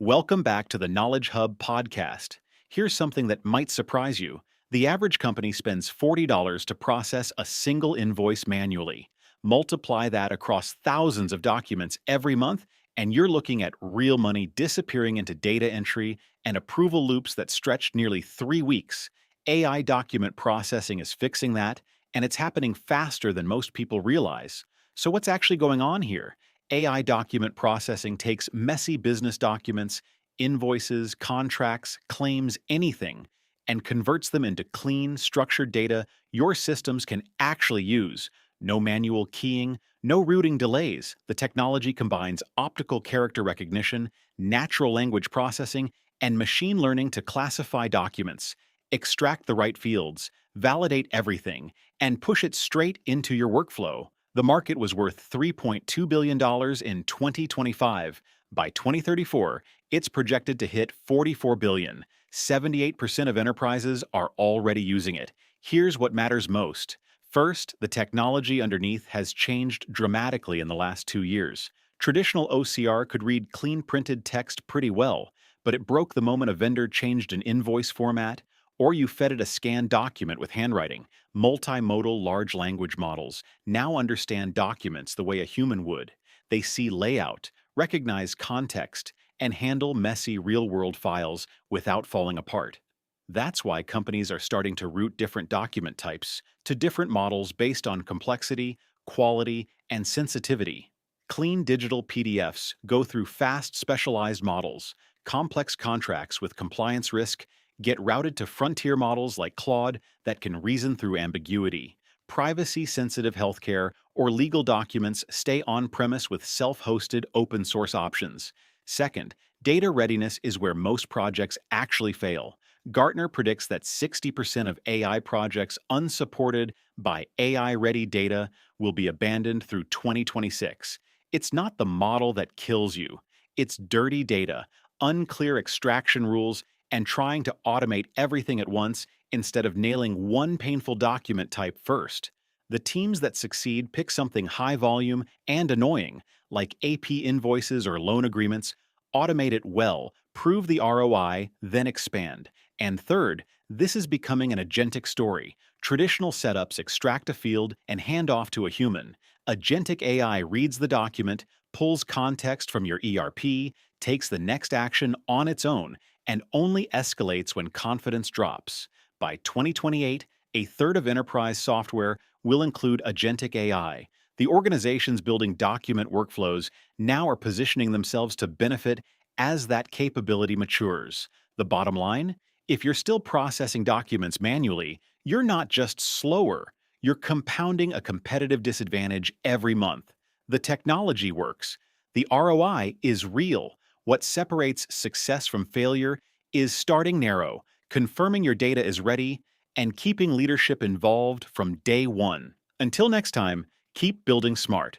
Welcome back to the Knowledge Hub podcast. Here's something that might surprise you. The average company spends $40 to process a single invoice manually. Multiply that across thousands of documents every month, and you're looking at real money disappearing into data entry and approval loops that stretch nearly 3 weeks. AI document processing is fixing that, and it's happening faster than most people realize. So, what's actually going on here? AI document processing takes messy business documents, invoices, contracts, claims, anything, and converts them into clean, structured data your systems can actually use. No manual keying, no routing delays. The technology combines optical character recognition, natural language processing, and machine learning to classify documents, extract the right fields, validate everything, and push it straight into your workflow. The market was worth $3.2 billion in 2025. By 2034, it's projected to hit $44 billion. 78% of enterprises are already using it. Here's what matters most. First, the technology underneath has changed dramatically in the last 2 years. Traditional OCR could read clean printed text pretty well, but it broke the moment a vendor changed an invoice format, or you fed it a scanned document with handwriting. Multimodal large language models now understand documents the way a human would. They see layout, recognize context, and handle messy real-world files without falling apart. That's why companies are starting to route different document types to different models based on complexity, quality, and sensitivity. Clean digital PDFs go through fast specialized models. Complex contracts with compliance risk get routed to frontier models like Claude that can reason through ambiguity. Privacy-sensitive healthcare or legal documents stay on-premise with self-hosted open-source options. Second, data readiness is where most projects actually fail. Gartner predicts that 60% of AI projects unsupported by AI-ready data will be abandoned through 2026. It's not the model that kills you. It's dirty data, unclear extraction rules, and trying to automate everything at once instead of nailing one painful document type first. The teams that succeed pick something high volume and annoying, like AP invoices or loan agreements, automate it well, prove the ROI, then expand. And third, this is becoming an agentic story. Traditional setups extract a field and hand off to a human. Agentic AI reads the document, pulls context from your ERP, takes the next action on its own, and only escalates when confidence drops. By 2028, a third of enterprise software will include agentic AI. The organizations building document workflows now are positioning themselves to benefit as that capability matures. The bottom line? If you're still processing documents manually, you're not just slower, you're compounding a competitive disadvantage every month. The technology works. The ROI is real. What separates success from failure is starting narrow, confirming your data is ready, and keeping leadership involved from day one. Until next time, keep building smart.